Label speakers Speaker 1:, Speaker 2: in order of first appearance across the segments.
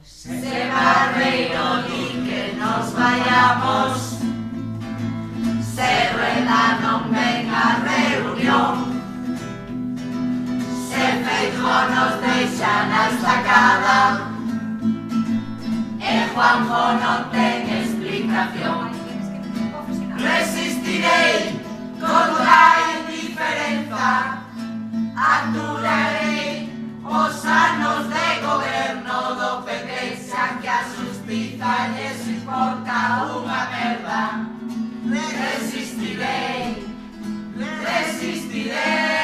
Speaker 1: Se Barreiro di que nos vayamos, se Rueda non ven a reunión, se Feijóo nos deixa na estacada e Juanjo non ten explicación. Resistirei contra a indiferenza, aturarei os anos de goberno do PP, xa que a xustiza lles importa unha merda. Resistirei, resistirei.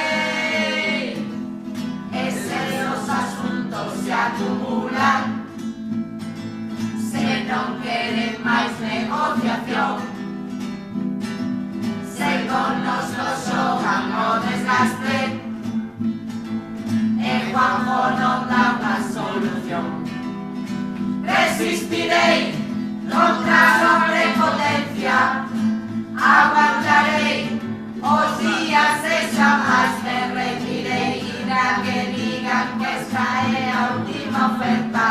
Speaker 1: E se os asuntos se acumulan, se non queren máis negociación, se con nos xogan o desgaste e Juanjo non dá unha solución. Resistirei contra a prepotencia, aguantarei os días e xamais me retirei da que digan que esta é a última oferta.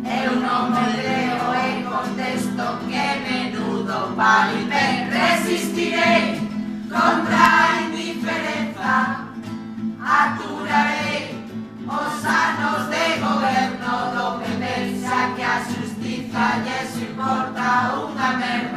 Speaker 1: Eu non me leo e contesto que menudo paripé. Resistirei contra a indiferenza, aturarei os anos de goberno do PP, xa que a xustiza lles importa unha merda.